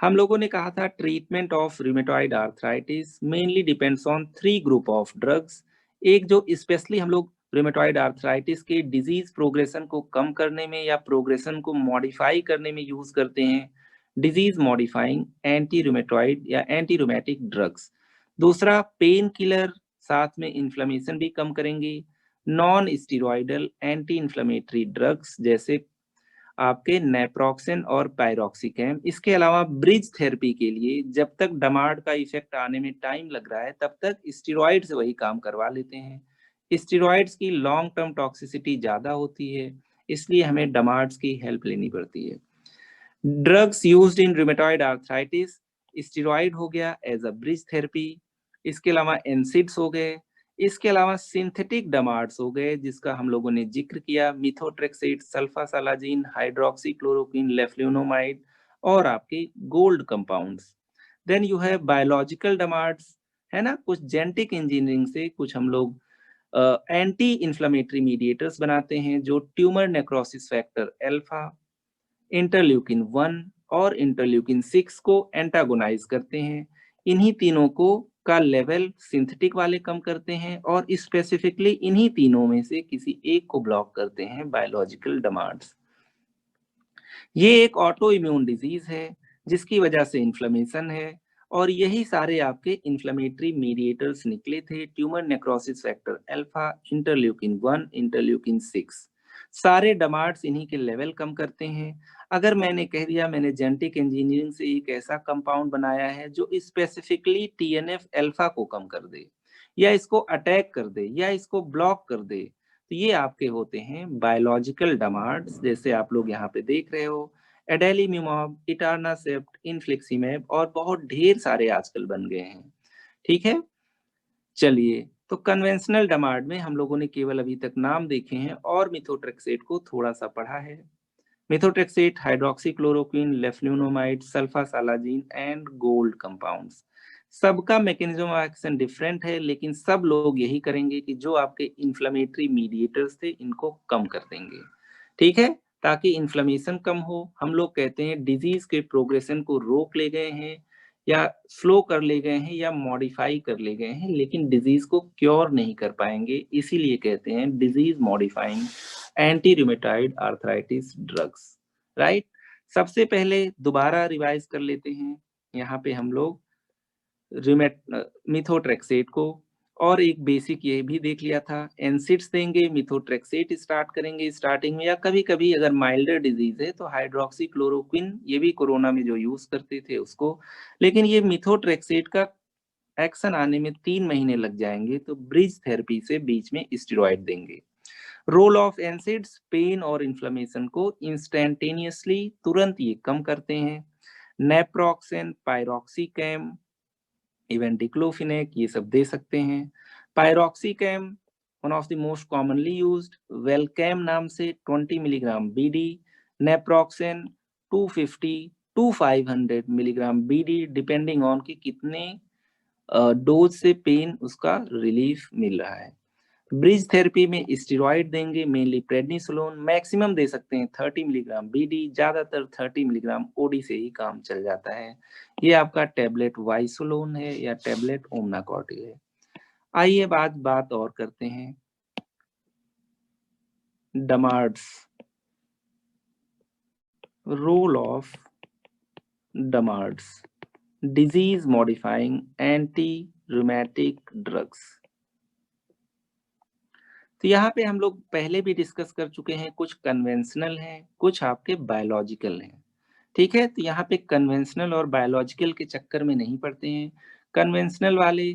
हम लोगों ने कहा था treatment of rheumatoid arthritis mainly depends on 3 group of drugs. एक जो स्पेशली हम लोग रूमेटॉइड आर्थराइटिस के डिजीज प्रोग्रेशन को कम करने में या प्रोग्रेशन को मॉडिफाई करने में यूज करते हैं, डिजीज मॉडिफाइंग एंटी रूमेटॉइड या एंटी रूमेटिक ड्रग्स। दूसरा पेन किलर, साथ में इन्फ्लेमेशन भी कम करेंगे। Non steroidal anti inflammatory drugs जैसे आपके नेप्रोक्सेन और पायरोक्सिकैम। इसके अलावा ब्रिज थेरेपी के लिए जब तक डमार्ड का इफेक्ट आने में टाइम लग रहा है तब तक स्टेरॉइड से वही काम करवा लेते हैं। स्टेरॉइड्स की लॉन्ग टर्म टॉक्सिसिटी ज़्यादा होती है, इसलिए हमें डमार्ड्स की हेल्प लेनी पड़ती है। Drugs used in rheumatoid arthritis, steroid हो गया एज अ ब्रिज थेरेपी। इसके अलावा एनसिड्स हो गए। इसके अलावा सिंथेटिक डमार्ड्स हो गए जिसका हम लोगों ने जिक्र किया, मिथोट्रेक्सेट, सल्फासालाजिन, हाइड्रोक्सीक्लोरोक्विन, लेफ्लुनोमाइड और आपके gold compounds. Then you have biological DMARDs, है ना। कुछ जेनेटिक इंजीनियरिंग से कुछ हम लोग एंटी इंफ्लेमेटरी मीडिएटर्स बनाते हैं जो tumour necrosis factor alpha, interleukin 1 और इंटरल्यूकिन 6 को एंटागोनाइज करते हैं। इन्हीं तीनों को का लेवल सिंथेटिक वाले कम करते हैं और स्पेसिफिकली इन्हीं तीनों में से किसी एक को ब्लॉक करते हैं बायोलॉजिकल डमांड्स। ये एक ऑटो इम्यून डिजीज है जिसकी वजह से इन्फ्लेमेशन है और यही सारे आपके इन्फ्लेमेटरी मीडिएटर्स निकले थे, tumour necrosis factor alpha, interleukin 1, interleukin 6। सारे डमार्ड्स इन्हीं के लेवल कम करते हैं। अगर मैंने कह दिया मैंने जेनेटिक इंजीनियरिंग से एक ऐसा कंपाउंड बनाया है जो स्पेसिफिकली टीएनएफ अल्फा को कम कर दे या इसको अटैक कर दे या इसको ब्लॉक कर दे, तो ये आपके होते हैं बायोलॉजिकल डमार्ड्स, जैसे आप लोग यहाँ पे देख रहे हो एडेलीम्यूमाब, इटारनासेप्ट, इन्फ्लिक्सिमैब और बहुत ढेर सारे आजकल बन गए हैं। ठीक है, चलिए तो कन्वेंशनल डमार्ड में हम लोगों ने केवल अभी तक नाम देखे हैं और मिथोट्रेक्सेट को थोड़ा सा पढ़ा है। Methotrexate, hydroxychloroquine, लेफ्लुनोमाइड, सल्फासालाजिन and gold compounds. सबका मैकेनिज्म ऑफ एक्शन डिफरेंट है, लेकिन सब लोग यही करेंगे कि जो आपके इन्फ्लेमेटरी मीडिएटर्स थे इनको कम कर देंगे। ठीक है, ताकि इन्फ्लेमेशन कम हो। हम लोग कहते हैं डिजीज के प्रोग्रेशन को रोक ले गए हैं या स्लो कर ले गए हैं या मॉडिफाई कर ले गए हैं, लेकिन डिजीज को क्योर नहीं कर पाएंगे, इसीलिए कहते हैं disease modifying anti rheumatoid arthritis drugs. Right, सबसे पहले दोबारा रिवाइज कर लेते हैं। यहाँ पे हम लोग मिथोट्रेक्सेट को और एक बेसिक ये भी देख लिया था, एनसिड्स देंगे, मिथोट्रेक्सेट स्टार्ट करेंगे स्टार्टिंग में, या कभी कभी अगर माइल्डर डिजीज है तो हाइड्रोक्सी क्लोरोक्विन, ये भी कोरोना में जो यूज करते थे उसको। लेकिन ये मिथोट्रेक्सेट का एक्शन आने में 3 महीने लग जाएंगे, तो ब्रिज थेरेपी से बीच में स्टेरॉइड देंगे। रोल ऑफ एनसिड्स पेन और इन्फ्लेमेशन को इंस्टेंटेनियसली तुरंत ये कम करते हैं। नेप्रोक्सेन, पायरोक्सिकैम, इवन डिक्लोफिनेक, ये सब दे सकते हैं। Piroxicam one of the most commonly used, वेलकैम नाम से 20 milligram BD, naproxen 250 to 500 milligram BD depending on कि कितने डोज से पेन उसका रिलीफ मिल रहा है। ब्रिज थेरेपी में स्टेरॉइड देंगे, मेनली प्रेडनिसोलोन, मैक्सिमम दे सकते हैं 30 मिलीग्राम बीडी, ज्यादातर 30 मिलीग्राम ओडी से ही काम चल जाता है। ये आपका टेबलेट वाइसोलोन है या टेबलेट ओमनाकॉर्टी है। आइए बात और करते हैं DMARDs, role of DMARDs, disease modifying anti rheumatic drugs. तो यहाँ पे हम लोग पहले भी डिस्कस कर चुके हैं, कुछ कन्वेंशनल हैं, कुछ आपके बायोलॉजिकल हैं। ठीक है, तो यहाँ पे कन्वेंशनल और बायोलॉजिकल के चक्कर में नहीं पड़ते हैं। कन्वेंशनल वाले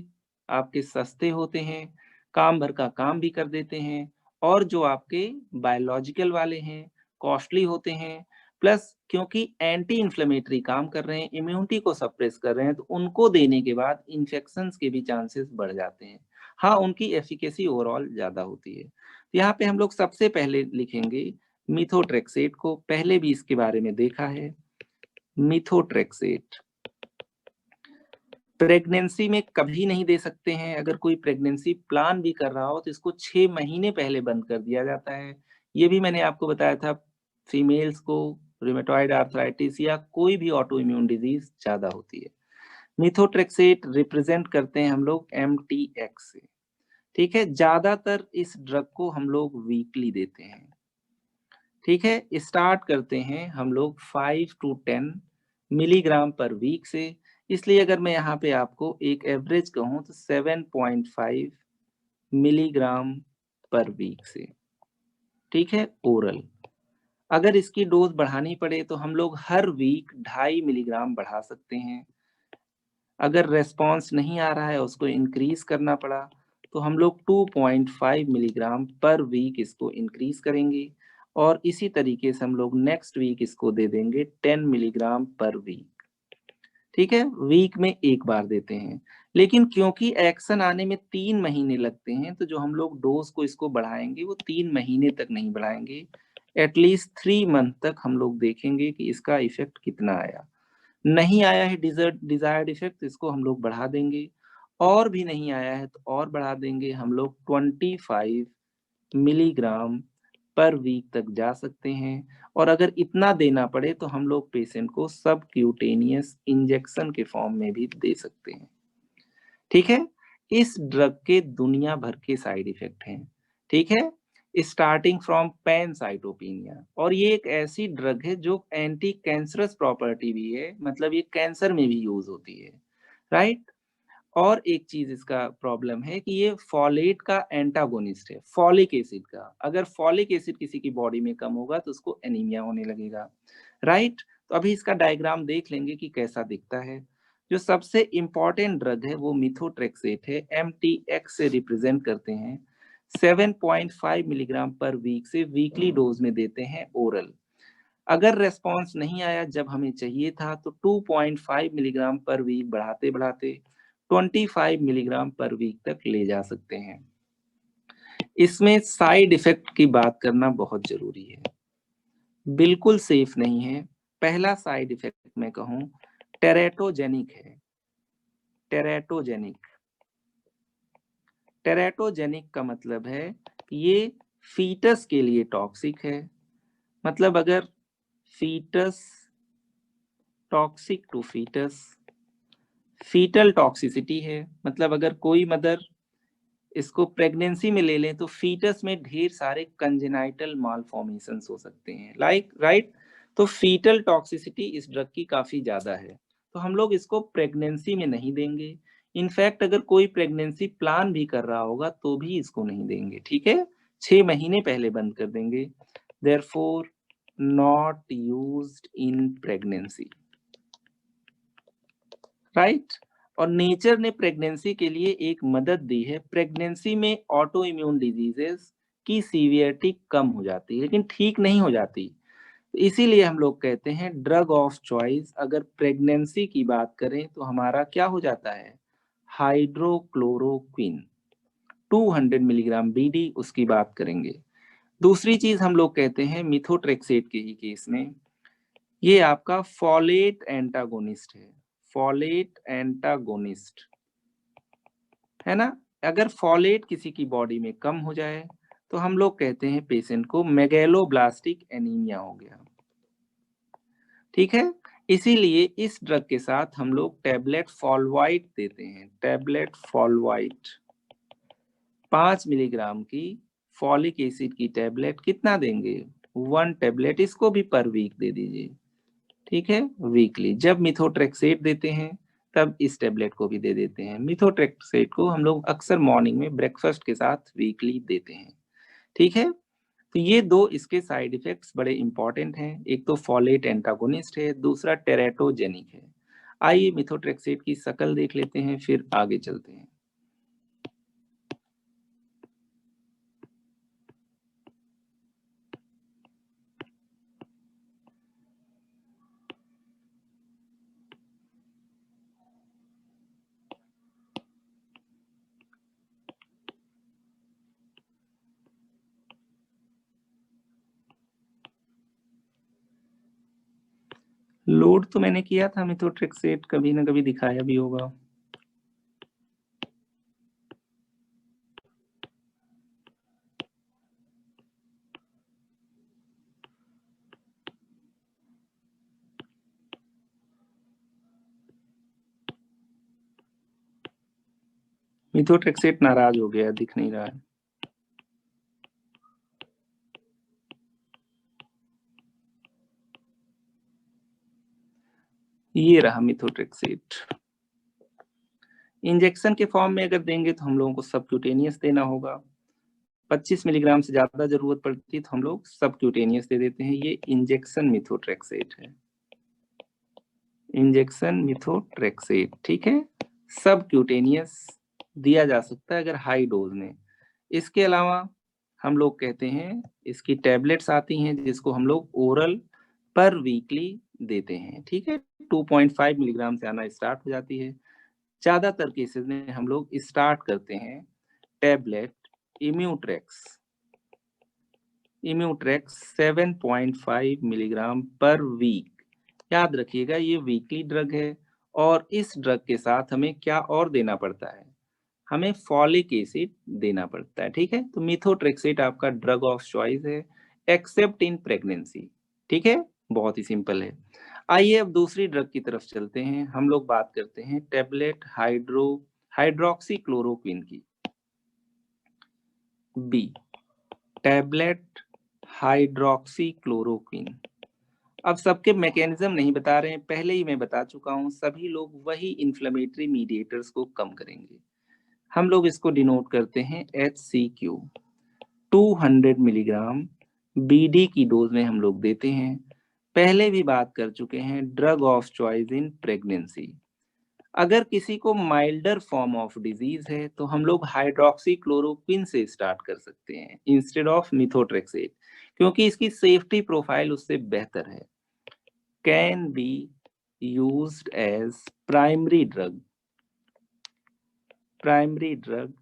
आपके सस्ते होते हैं, काम भर का काम भी कर देते हैं, और जो आपके बायोलॉजिकल वाले हैं कॉस्टली होते हैं, प्लस क्योंकि एंटी इन्फ्लेमेटरी काम कर रहे हैं, इम्यूनिटी को सप्रेस कर रहे हैं, तो उनको देने के बाद इन्फेक्शंस के भी चांसेस बढ़ जाते हैं। हाँ, उनकी एफिकेसी ओवरऑल ज्यादा होती है। तो यहाँ पे हम लोग सबसे पहले लिखेंगे मिथोट्रेक्सेट को, पहले भी इसके बारे में देखा है। मिथोट्रेक्सेट प्रेगनेंसी में कभी नहीं दे सकते हैं। अगर कोई प्रेगनेंसी प्लान भी कर रहा हो तो इसको 6 महीने पहले बंद कर दिया जाता है। ये भी मैंने आपको बताया था, फीमेल्स को रूमेटॉइड आर्थराइटिस या कोई भी ऑटो इम्यून डिजीज ज्यादा होती है। मिथोट्रेक्सेट रिप्रेजेंट करते हैं हम लोग MTX से। ठीक है, ज्यादातर इस ड्रग को हम लोग वीकली देते हैं। ठीक है, स्टार्ट करते हैं हम लोग 5 to 10 मिलीग्राम पर वीक से। इसलिए अगर मैं यहाँ पे आपको एक एवरेज कहूँ तो 7.5 मिलीग्राम पर वीक से। ठीक है, ओरल। अगर इसकी डोज बढ़ानी पड़े तो हम लोग हर वीक 2.5 मिलीग्राम बढ़ा सकते हैं। अगर रेस्पॉन्स नहीं आ रहा है, उसको इंक्रीज करना पड़ा, तो हम लोग 2.5 मिलीग्राम पर वीक इसको इंक्रीज करेंगे और इसी तरीके से हम लोग नेक्स्ट वीक इसको दे देंगे 10 मिलीग्राम पर वीक। ठीक है, वीक में एक बार देते हैं। लेकिन क्योंकि एक्शन आने में 3 महीने लगते हैं, तो जो हम लोग डोज को इसको बढ़ाएंगे वो 3 महीने तक नहीं बढ़ाएंगे, एटलीस्ट 3 मंथ तक हम लोग देखेंगे कि इसका इफेक्ट कितना आया। नहीं आया है डिजायर्ड इफेक्ट, इसको हम लोग बढ़ा देंगे। और भी नहीं आया है तो और बढ़ा देंगे, हम लोग 25 मिलीग्राम पर वीक तक जा सकते हैं। और अगर इतना देना पड़े तो हम लोग पेशेंट को सब क्यूटेनियस इंजेक्शन के फॉर्म में भी दे सकते हैं। ठीक है, इस ड्रग के दुनिया भर के साइड इफेक्ट हैं। ठीक है, स्टार्टिंग फ्रॉम पैनसाइटोपिनिया, और ये एक ऐसी ड्रग है जो एंटी कैंसरस प्रॉपर्टी भी है, मतलब ये कैंसर में भी यूज होती है, राइट। और एक चीज इसका प्रॉब्लम है कि ये फॉलेट का एंटागोनिस्ट है, फॉलिक एसिड का। अगर फॉलिक एसिड किसी की बॉडी में कम होगा तो उसको एनीमिया होने लगेगा, राइट। तो अभी इसका डायग्राम देख लेंगे कि कैसा दिखता है। जो सबसे इंपॉर्टेंट ड्रग है वो मिथोट्रेक्सेट है, MTX से रिप्रेजेंट करते हैं। 7.5 मिलीग्राम पर वीक से वीकली डोज में देते हैं ओरल। अगर रेस्पॉन्स नहीं आया जब हमें चाहिए था तो 2.5 मिलीग्राम पर वीक बढ़ाते बढ़ाते 25 मिलीग्राम पर वीक तक ले जा सकते हैं। इसमें साइड इफेक्ट की बात करना बहुत जरूरी है, बिल्कुल सेफ नहीं है। पहला साइड इफेक्ट मैं कहूँ टेरेटोजेनिक है। टेरेटोजेनिक, टेरेटोजेनिक का मतलब है ये फीटस के लिए टॉक्सिक है। मतलब अगर fetus, toxic to fetus, fetal toxicity है। मतलब अगर कोई मदर इसको प्रेगनेंसी में ले लें तो फीटस में ढेर सारे कंजेनाइटल मालफॉर्मेशंस हो सकते हैं, लाइक, राइट। तो फीटल टॉक्सिसिटी इस ड्रग की काफी ज्यादा है, तो हम लोग इसको प्रेगनेंसी में नहीं देंगे। इनफैक्ट अगर कोई प्रेगनेंसी प्लान भी कर रहा होगा तो भी इसको नहीं देंगे। ठीक है, 6 महीने पहले बंद कर देंगे। Therefore not used in pregnancy, right. और नेचर ने प्रेगनेंसी के लिए एक मदद दी है। प्रेगनेंसी में ऑटो इम्यून डिजीजेस की सीवियरिटी कम हो जाती है, लेकिन ठीक नहीं हो जाती। तो इसीलिए हम लोग कहते हैं ड्रग ऑफ चॉइस अगर प्रेगनेंसी की बात करें तो हमारा क्या हो जाता है, हाइड्रोक्लोरोक्विन 200 मिलीग्राम BD, उसकी बात करेंगे। दूसरी चीज हम लोग कहते हैं मिथोट्रेक्सेट के ही केस में, ये आपका फॉलेट एंटागोनिस्ट है। फॉलेट एंटागोनिस्ट है ना। अगर फॉलेट किसी की बॉडी में कम हो जाए तो हम लोग कहते हैं पेशेंट को मेगैलोब्लास्टिक एनीमिया हो गया। ठीक है, इसीलिए इस ड्रग के साथ हम लोग टैबलेट फॉलवाइट देते हैं। टैबलेट फॉलवाइट 5 मिलीग्राम की फॉलिक एसिड की टैबलेट कितना देंगे, 1 टैबलेट, इसको भी पर वीक दे दीजिए। ठीक है, वीकली। जब मिथोट्रेक्सेट देते हैं तब इस टेबलेट को भी दे देते हैं। मिथोट्रेक्सेट को हम लोग अक्सर मॉर्निंग में ब्रेकफास्ट के साथ वीकली देते हैं। ठीक है, तो ये दो इसके साइड इफेक्ट्स बड़े इंपॉर्टेंट हैं। एक तो फॉलेट एंटागोनिस्ट है, दूसरा टेरेटोजेनिक है। आइए मिथोट्रेक्सेट की शकल देख लेते हैं, फिर आगे चलते हैं। लोड तो मैंने किया था मिथोट्रेक्सेट, कभी ना कभी दिखाया भी होगा। मिथोट्रेक्सेट नाराज हो गया, दिख नहीं रहा है। ये रहा मिथोट्रेक्सेट। इंजेक्शन के फॉर्म में अगर देंगे तो हम लोगों को सबक्यूटेनियस देना होगा। 25 मिलीग्राम से ज्यादा जरूरत पड़ती है तो हम लोग सबक्यूटेनियस दे देते हैं। ये इंजेक्शन मिथोट्रेक्सेट है, इंजेक्शन मिथोट्रेक्सेट, ठीक है। सबक्यूटेनियस दिया जा सकता है अगर हाई डोज में। इसके अलावा हम लोग कहते हैं इसकी टैबलेट्स आती हैं जिसको हम लोग ओरल पर वीकली देते हैं, ठीक है। 2.5 मिलीग्राम से आना स्टार्ट हो जाती है। ज्यादातर केसेस में हम लोग स्टार्ट करते हैं टैबलेट इम्यूट्रेक्स, इम्यूट्रेक्स 7.5 मिलीग्राम पर वीक। याद रखिएगा ये वीकली ड्रग है। और इस ड्रग के साथ हमें क्या और देना पड़ता है, हमें फॉलिक एसिड देना पड़ता है, ठीक है। तो मिथोट्रेक्सेट आपका ड्रग ऑफ चॉइस है एक्सेप्ट इन प्रेगनेंसी, ठीक है। बहुत ही सिंपल है। आइए अब दूसरी ड्रग की तरफ चलते हैं। हम लोग बात करते हैं टेबलेट हाइड्रोक्सी क्लोरोक्विन की। B, tablet hydroxychloroquine. अब सबके मैकेनिज्म नहीं बता रहे हैं, पहले ही मैं बता चुका हूं, सभी लोग वही इन्फ्लेमेटरी मीडिएटर्स को कम करेंगे। हम लोग इसको डिनोट करते हैं HCQ। 200 मिलीग्राम BD की डोज में हम लोग देते हैं। पहले भी बात कर चुके हैं, drug of choice in pregnancy. अगर किसी को माइल्डर फॉर्म ऑफ डिजीज है तो हम लोग हाइड्रोक्सी क्लोरोक्विन से स्टार्ट कर सकते हैं इंस्टेड ऑफ मिथोट्रेक्सेट, क्योंकि इसकी सेफ्टी प्रोफाइल उससे बेहतर है। Can be used as primary drug, primary drug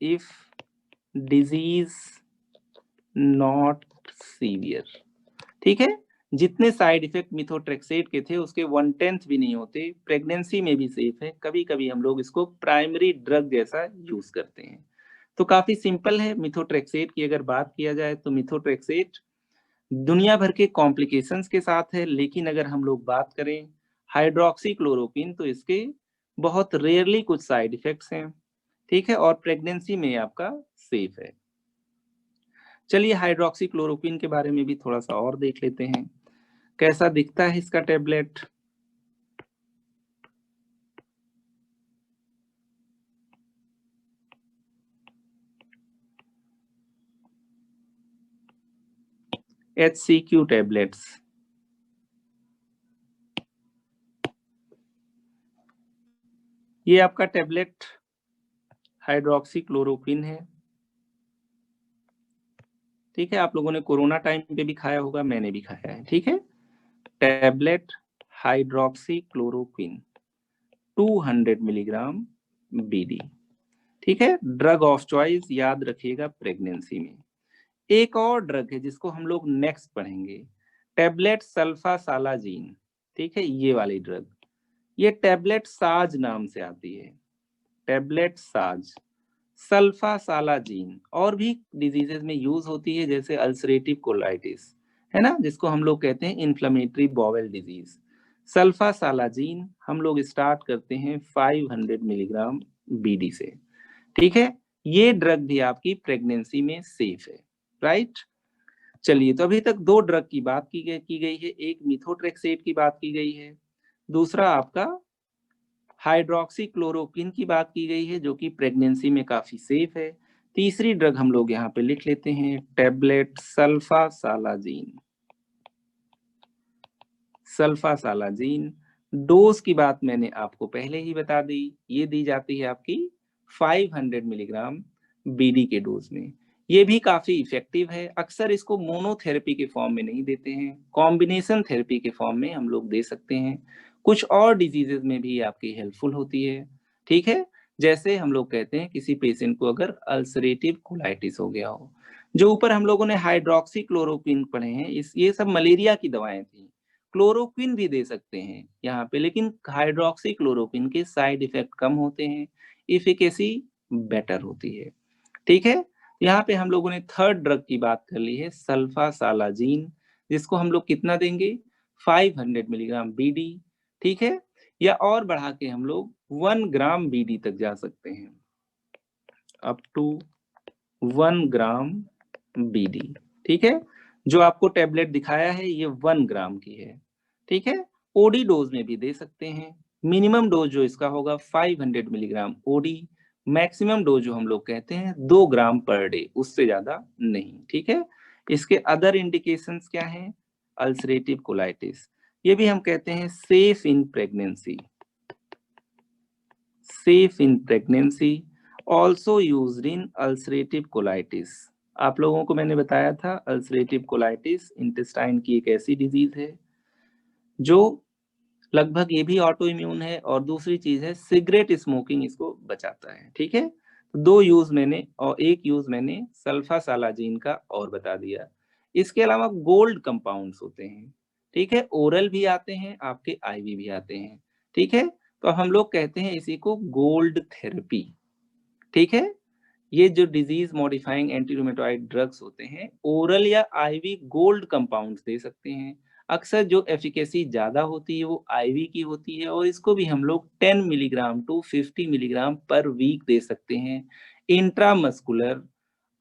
if disease not severe, ठीक है। जितने साइड इफेक्ट मिथोट्रेक्सेट के थे उसके 1/10 भी नहीं होते। प्रेगनेंसी में भी सेफ है। कभी कभी हम लोग इसको प्राइमरी ड्रग जैसा यूज करते हैं। तो काफी सिंपल है। मिथोट्रेक्सेट की अगर बात किया जाए तो मिथोट्रेक्सेट दुनिया भर के कॉम्प्लिकेशंस के साथ है, लेकिन अगर हम लोग बात करें हाइड्रोक्सी क्लोरोक्विन तो इसके बहुत रेयरली कुछ साइड इफेक्ट्स हैं, ठीक है। और प्रेगनेंसी में आपका सेफ है। चलिए हाइड्रोक्सी क्लोरोक्विन के बारे में भी थोड़ा सा और देख लेते हैं, कैसा दिखता है इसका टेबलेट। HCQ टैबलेट्स, ये आपका टेबलेट हाइड्रोक्सी क्लोरोक्विन है, ठीक है। आप लोगों ने कोरोना टाइम पे भी खाया होगा, मैंने भी खाया है, ठीक है। Tablet hydroxy chloroquine 200 milligram BD, ठीक है। ड्रग ऑफ चॉइस याद रखिएगा प्रेगनेंसी में। एक और ड्रग है जिसको हम लोग नेक्स्ट पढ़ेंगे, टेबलेट सल्फासालाजीन, ठीक है। ये वाली ड्रग, ये टेबलेट साज नाम से आती है, टेबलेट साज सल्फासालाजीन। और भी डिजीजेस में यूज होती है जैसे अल्सरेटिव कोलाइटिस, है ना, जिसको हम लोग कहते हैं इन्फ्लेमेटरी बॉवेल डिजीज। सल्फासालाजीन हम लोग स्टार्ट करते हैं 500 मिलीग्राम BD से, ठीक है। ये ड्रग भी आपकी प्रेगनेंसी में सेफ है, राइट। चलिए, तो अभी तक दो ड्रग की बात की गई है, एक मिथोट्रेक्सेट की बात की गई है, दूसरा आपका हाइड्रोक्सी क्लोरोक्विन की बात की गई है जो कि प्रेगनेंसी में काफी सेफ है। तीसरी ड्रग हम लोग यहाँ पे लिख लेते हैं, टेबलेट सल्फासालाजीन, सल्फासालाजीन। डोज की बात मैंने आपको पहले ही बता दी, ये दी जाती है आपकी 500 मिलीग्राम BD के डोज में। ये भी काफी इफेक्टिव है। अक्सर इसको मोनोथेरेपी के फॉर्म में नहीं देते हैं, कॉम्बिनेशन थेरेपी के फॉर्म में हम लोग दे सकते हैं। कुछ और डिजीजेज में भी आपकी हेल्पफुल होती है, ठीक है। जैसे हम लोग कहते हैं किसी पेशेंट को अगर अल्सरेटिव कोलाइटिस हो गया हो, जो ऊपर हम लोगों ने हाइड्रोक्सी क्लोरोक्विन पढ़े हैं, इस ये सब मलेरिया की दवाएं थी। क्लोरोक्विन भी दे सकते हैं यहाँ पे, लेकिन हाइड्रोक्सी क्लोरोक्विन के साइड इफेक्ट कम होते हैं, इफिकेसी बेटर होती है, ठीक है। यहाँ पे हम लोगों ने थर्ड ड्रग की बात कर ली है, सल्फासालाजीन, जिसको हम लोग कितना देंगे, 500 मिलीग्राम BD, ठीक है। या और बढ़ा के हम लोग 1 ग्राम BD तक जा सकते हैं। Up to 1 gram BD। ठीक है, जो आपको टैबलेट दिखाया है ये 1 ग्राम की है। ठीक है, OD डोज में भी दे सकते हैं। मिनिमम डोज जो इसका होगा 500 मिलीग्राम OD, मैक्सिमम डोज जो हम लोग कहते हैं 2 ग्राम पर डे, उससे ज्यादा नहीं। ठीक है, इसके अदर इंडिकेशंस क्या हैं? अल्सरेटिव कोलाइटिस, ये भी हम कहते हैं safe in pregnancy, safe in pregnancy, also used in ulcerative colitis। आप लोगों को मैंने बताया था अल्सरेटिव कोलाइटिस इंटेस्टाइन की एक ऐसी डिजीज है जो लगभग ये भी ऑटो इम्यून है, और दूसरी चीज है सिगरेट स्मोकिंग इसको बचाता है। ठीक है, तो 2 यूज मैंने और 1 यूज मैंने सल्फासालाजीन का और बता दिया। इसके अलावा गोल्ड कंपाउंड्स होते हैं। ठीक है, ओरल भी आते हैं, आपके IV भी आते हैं। ठीक है, तो हम लोग कहते हैं इसी को गोल्ड थेरेपी। ठीक है, ये जो disease modifying anti rheumatoid drugs होते हैं, ओरल या IV गोल्ड कंपाउंड्स दे सकते हैं। अक्सर जो एफिकेसी ज्यादा होती है वो IV की होती है, और इसको भी हम लोग 10 milligram to 50 milligram per week दे सकते हैं। इंट्रामस्कुलर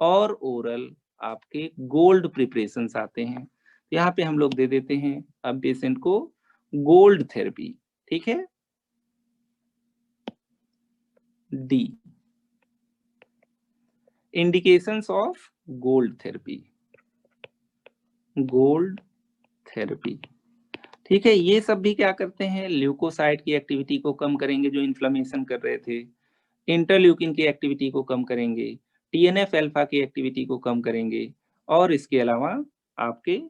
और ओरल आपके गोल्ड प्रिपरेशंस आते हैं, यहाँ पे हम लोग दे देते हैं अब पेशेंट को गोल्ड थेरेपी। ठीक है, D, indications of gold therapy, gold therapy. ठीक है, ये सब भी क्या करते हैं? ल्यूकोसाइट की एक्टिविटी को कम करेंगे जो इन्फ्लेमेशन कर रहे थे, इंटरल्यूकिन की एक्टिविटी को कम करेंगे, TNF अल्फा की एक्टिविटी को कम करेंगे, और इसके अलावा आपके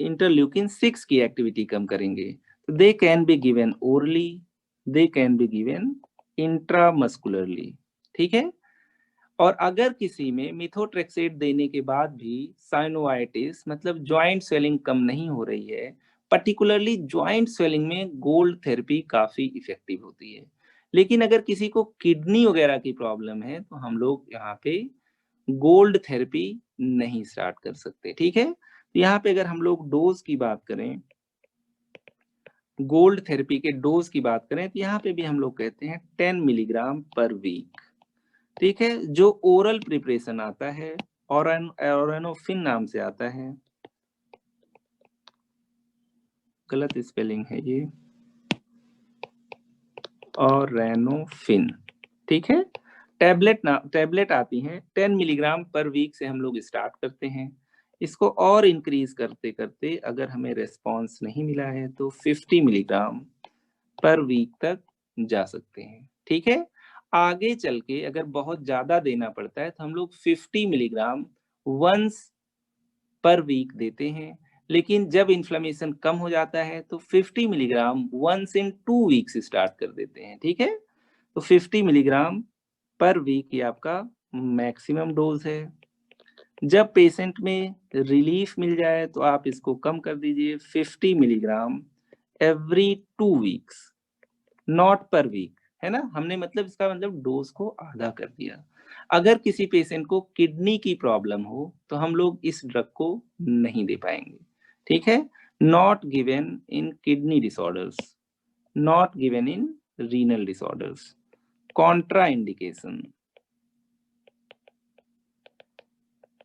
इंटरल्यूकिन 6 की एक्टिविटी कम करेंगे। तो they can be given orally, they can be given intramuscularly. ठीक है, और अगर किसी में मिथोट्रेक्सेट देने के बाद भी साइनोवाइटिस मतलब जॉइंट स्वेलिंग कम नहीं हो रही है, पर्टिकुलरली जॉइंट स्वेलिंग में गोल्ड थेरेपी काफी इफेक्टिव होती है। लेकिन अगर किसी को किडनी वगैरह की प्रॉब्लम है तो हम लोग यहाँ पे गोल्ड थेरेपी नहीं स्टार्ट कर सकते। ठीक है, तो यहाँ पे अगर हम लोग डोज की बात करें, गोल्ड थेरेपी के डोज की बात करें, तो यहाँ पे भी हम लोग कहते हैं 10 मिलीग्राम पर वीक। ठीक है, जो ओरल प्रिपरेशन आता है ऑरेनोफिन नाम से आता है, गलत स्पेलिंग है ये, ऑरेनोफिन। ठीक है, टैबलेट आती हैं 10 मिलीग्राम पर वीक से हम लोग स्टार्ट करते हैं। इसको और इंक्रीज करते करते अगर हमें रेस्पॉन्स नहीं मिला है तो 50 मिलीग्राम पर वीक तक जा सकते हैं। ठीक है, आगे चल के अगर बहुत ज्यादा देना पड़ता है तो हम लोग 50 मिलीग्राम वंस पर वीक देते हैं। लेकिन जब इन्फ्लेमेशन कम हो जाता है तो 50 milligram once in 2 weeks start कर देते हैं। ठीक है, तो 50 मिलीग्राम पर वीक ये आपका मैक्सिमम डोज है। जब पेशेंट में रिलीफ मिल जाए तो आप इसको कम कर दीजिए 50 milligram every 2 weeks, not per week, है ना, हमने मतलब इसका मतलब डोज को आधा कर दिया। अगर किसी पेशेंट को किडनी की प्रॉब्लम हो तो हम लोग इस ड्रग को नहीं दे पाएंगे। ठीक है, not given in kidney disorders, not given in renal disorders. Contra indication,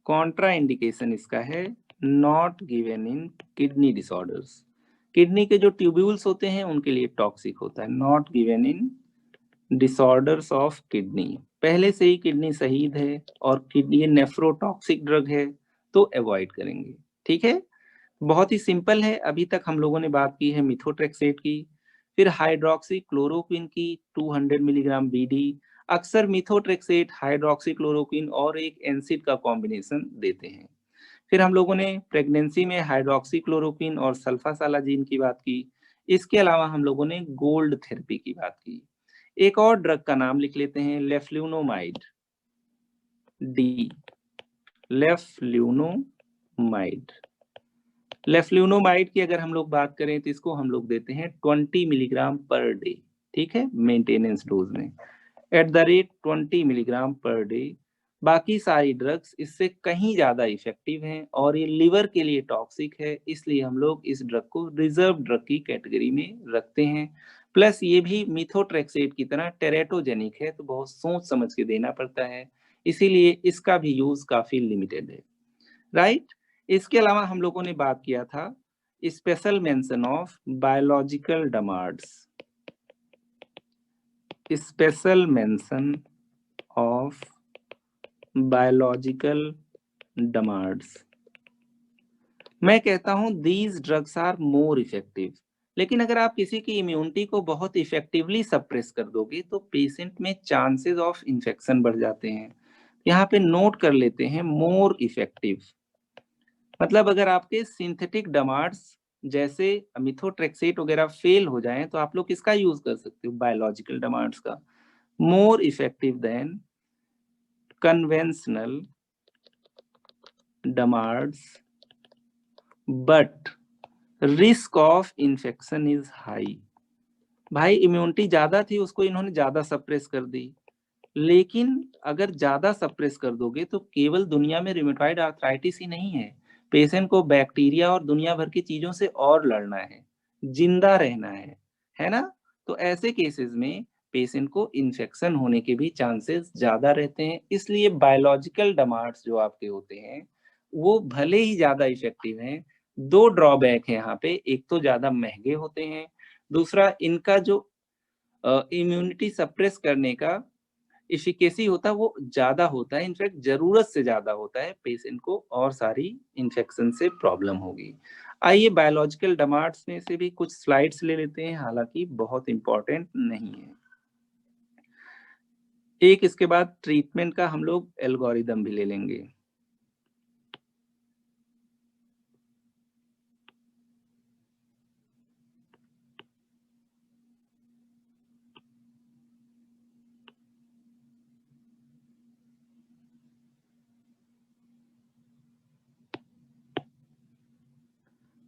Contra indication इसका है not given in kidney disorders. Kidney के जो ट्यूब्यूल्स होते हैं उनके लिए टॉक्सिक होता है, not given in disorders of kidney. पहले से ही किडनी शहीद है और किडनी नेफ्रोटॉक्सिक ड्रग है तो अवॉइड करेंगे। ठीक है, बहुत ही सिंपल है। अभी तक हम लोगों ने बात की है मिथोट्रेक्सेट की, फिर हाइड्रोक्सी क्लोरोक्विन की 200 मिलीग्राम BD। अक्सर मिथोट्रेक्सेट, हाइड्रोक्सी क्लोरोक्विन और एक एनसिड का कॉम्बिनेशन देते हैं। फिर हम लोगों ने प्रेगनेंसी में हाइड्रोक्सी क्लोरोक्विन और सल्फासालाजीन की बात की। इसके अलावा हम लोगों ने गोल्ड थेरेपी की बात की। एक और ड्रग का नाम लिख लेते हैं, लेफ्लुनोमाइड, D, लेफ्लुनोमाइड। लेफ्लुनोमाइड की अगर हम लोग बात करें तो इसको हम लोग देते हैं 20 मिलीग्राम पर डे। ठीक है, मेंटेनेंस डोज में at the rate 20 milligram per day. बाकी सारी ड्रग्स इससे कहीं ज्यादा इफेक्टिव हैं और ये लिवर के लिए टॉक्सिक है, इसलिए हम लोग इस ड्रग को रिजर्व ड्रग की कैटेगरी में रखते हैं। प्लस ये भी मिथोट्रेक्सेट की तरह टेरेटोजेनिक है, तो बहुत सोच समझ के देना पड़ता है, इसीलिए इसका भी यूज काफी लिमिटेड है, राइट। इसके अलावा हम लोगों ने बात किया था special mention of biological DMARDs, special mention of biological DMARDs. मैं कहता हूं these drugs are more effective, लेकिन अगर आप किसी की इम्यूनिटी को बहुत इफेक्टिवली सप्रेस कर दोगे तो पेशेंट में चांसेस ऑफ इन्फेक्शन बढ़ जाते हैं। यहाँ पे नोट कर लेते हैं मोर इफेक्टिव, मतलब अगर आपके सिंथेटिक डमार्ड्स जैसे मिथोट्रेक्सेट वगैरह फेल हो जाएं तो आप लोग किसका यूज कर सकते हो, बायोलॉजिकल डमार्ड्स का। More effective than conventional DMARDs but risk of infection is high. भाई इम्यूनिटी ज्यादा थी, उसको इन्होंने ज्यादा सप्रेस कर दी, लेकिन अगर ज्यादा सप्रेस कर दोगे तो केवल दुनिया में रिमेटॉइड आर्थराइटिस ही नहीं है, पेशेंट को बैक्टीरिया और दुनिया भर की चीजों से और लड़ना है, जिंदा रहना है ना। तो ऐसे केसेस में पेशेंट को इन्फेक्शन होने के भी चांसेस ज्यादा रहते हैं, इसलिए बायोलॉजिकल डमार्ड्स जो आपके होते हैं वो भले ही ज्यादा इफेक्टिव हैं, दो ड्रॉबैक है यहाँ पे, एक तो ज्यादा महंगे होते हैं, दूसरा इनका जो इम्यूनिटी सप्रेस करने का इफिकेसी होता है वो ज्यादा होता है, इनफैक्ट जरूरत से ज्यादा होता है, पेशेंट को और सारी इन्फेक्शन से प्रॉब्लम होगी। आइए बायोलॉजिकल डमार्ड्स में से भी कुछ स्लाइड्स ले लेते हैं, हालांकि बहुत इंपॉर्टेंट नहीं है। एक इसके बाद ट्रीटमेंट का हम लोग एल्गोरिदम भी ले लेंगे।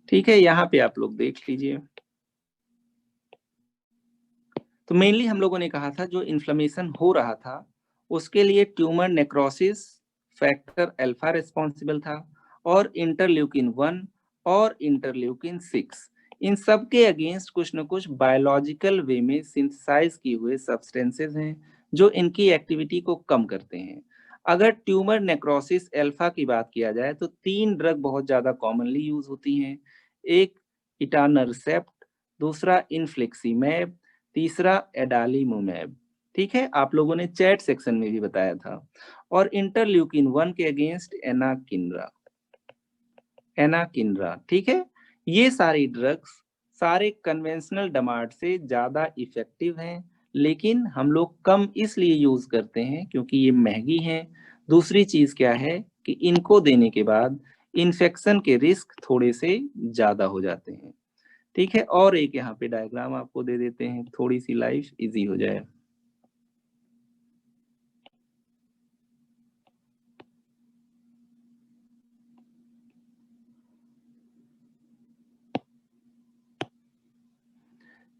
ठीक है, यहाँ पे आप लोग देख लीजिए। तो मेनली हम लोगों ने कहा था जो इन्फ्लेमेशन हो रहा था उसके लिए tumour necrosis factor alpha responsible था, और इंटरल्यूकिन 1 और इंटरल्यूकिन 6, इन सब के अगेंस्ट कुछ न कुछ बायोलॉजिकल वे में सिंथेसाइज किए हुए सब्सटेंसेस हैं जो इनकी एक्टिविटी को कम करते हैं। अगर ट्यूमर नेक्रोसिस अल्फा की बात किया जाए तो 3 ड्रग बहुत ज्यादा कॉमनली यूज होती हैं, एक इटानरसेप्ट, दूसरा इनफ्लिक्सीमैब, तीसरा एडालीमुमैब। ठीक है, आप लोगों ने चैट सेक्शन में भी बताया था। और इंटरल्यूकिन 1 के अगेंस्ट एनाकिनरा। ठीक है, ये सारी ड्रग्स सारे कन्वेंशनल डमार्ड से ज्यादा इफेक्टिव हैं, लेकिन हम लोग कम इसलिए यूज करते हैं क्योंकि ये महंगी हैं। दूसरी चीज क्या है कि इनको देने के बाद इन्फेक्शन के रिस्क थोड़े से ज्यादा हो जाते हैं। ठीक है, और एक यहाँ पे डायग्राम आपको दे देते हैं, थोड़ी सी लाइफ इजी हो जाए।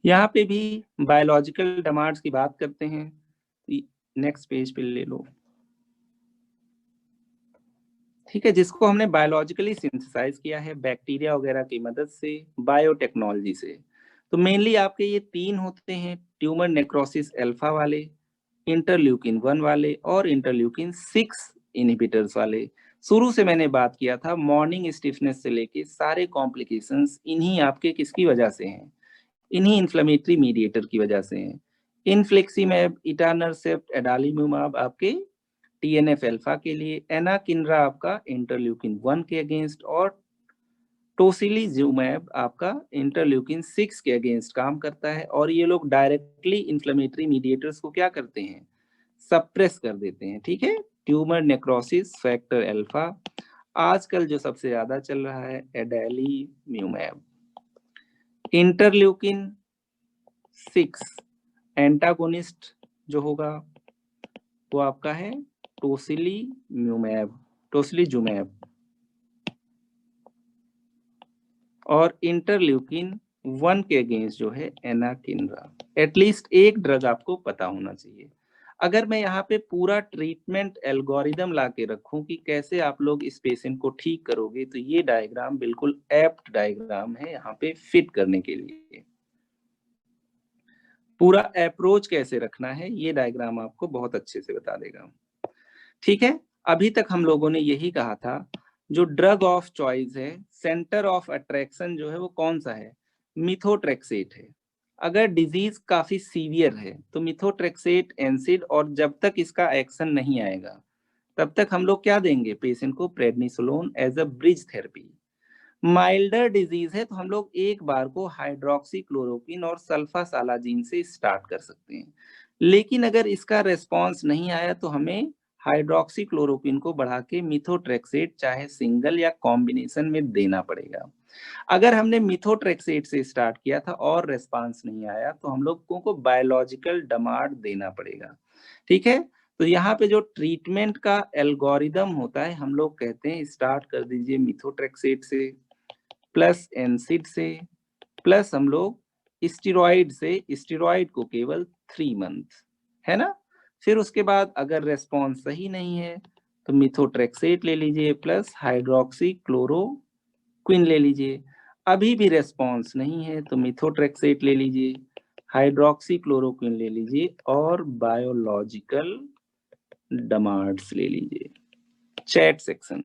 यहाँ पे भी बायोलॉजिकल डमार्ड्स की बात करते हैं, नेक्स्ट पेज पे ले लो। ठीक है, जिसको हमने बायोलॉजिकली सिंथेसाइज किया है बैक्टीरिया वगैरह की मदद से, बायोटेक्नोलॉजी से। तो मेनली आपके ये 3 होते हैं, ट्यूमर नेक्रोसिस अल्फा वाले, इंटरल्यूकिन 1 वाले और इंटरल्यूकिन 6 इनहिबिटर्स वाले। शुरू से मैंने बात किया था मॉर्निंग स्टिफनेस से लेके सारे कॉम्प्लिकेशंस इन्हीं आपके किसकी वजह से हैं, इन्हीं इन्फ्लेमेटरी मीडिएटर की वजह से हैं। इनफ्लेक्सीमैब, इटानरसेप्ट, एडालीमुमाब आपके टीएनएफ अल्फा के लिए, एनाकिनरा आपका इंटरल्यूकिन 1 के अगेंस्ट, और टोसिलीजुमैब आपका इंटरल्यूकिन 6 के अगेंस्ट काम करता है। और ये लोग डायरेक्टली इन्फ्लेमेटरी मीडिएटर्स को क्या करते हैं, सप्रेस कर देते हैं। ठीक है, ट्यूमर नेक्रोसिस फैक्टर अल्फा, आजकल जो सबसे ज्यादा चल रहा है एडालीम्यूमैब। इंटरल्यूकिन 6 एंटागोनिस्ट जो होगा वो आपका है टोसिलीजुमैब, और इंटरल्यूकिन 1 के अगेंस्ट जो है एनाकिनरा। एटलीस्ट एक ड्रग आपको पता होना चाहिए। अगर मैं यहाँ पे पूरा ट्रीटमेंट एल्गोरिदम ला के रखूं कि कैसे आप लोग इस पेशेंट को ठीक करोगे, तो ये डायग्राम बिल्कुल एप्ट डायग्राम है यहाँ पे फिट करने के लिए। पूरा अप्रोच कैसे रखना है ये डायग्राम आपको बहुत अच्छे से बता देगा। ठीक है, अभी तक हम लोगों ने यही कहा था, जो ड्रग ऑफ चॉइस है, सेंटर ऑफ अट्रैक्शन जो है वो कौन सा है, मिथोट्रेक्सेट है। अगर डिजीज काफी सीवियर है तो मिथोट्रेक्सेट एंसिड, और जब तक इसका एक्शन नहीं आएगा तब तक हम लोग क्या देंगे पेशेंट को, prednisolone as a bridge therapy. Milder disease है तो हम लोग एक बार को हाइड्रोक्सी क्लोरोक्विन और सल्फासालाजिन से स्टार्ट कर सकते हैं। लेकिन अगर इसका रेस्पॉन्स नहीं आया तो हमें हाइड्रोक्सी क्लोरोक्विन को बढ़ा के मिथोट्रेक्सेट चाहे सिंगल या कॉम्बिनेशन में देना पड़ेगा। अगर हमने मिथोट्रेक्सेट से स्टार्ट किया था और रेस्पॉन्स नहीं आया तो हम लोगों को बायोलॉजिकल डमार्ड देना पड़ेगा। ठीक है, तो यहाँ पे जो ट्रीटमेंट का एल्गोरिदम होता है, हम लोग कहते हैं स्टार्ट कर दीजिए मिथोट्रेक्सेट से, प्लस एनसिड से, प्लस हम लोग स्टेरॉइड से, स्टेरॉइड को केवल 3 मंथ, है ना। फिर उसके बाद अगर रेस्पॉन्स सही नहीं है तो मिथोट्रेक्सेट ले लीजिए प्लस हाइड्रोक्सी क्लोरोक्विन ले लीजिए। अभी भी रेस्पॉन्स नहीं है तो मिथोट्रेक्सेट ले लीजिए, हाइड्रोक्सी क्लोरोक्विन ले लीजिए और बायोलॉजिकल डमार्ड्स ले लीजिए। Chat section.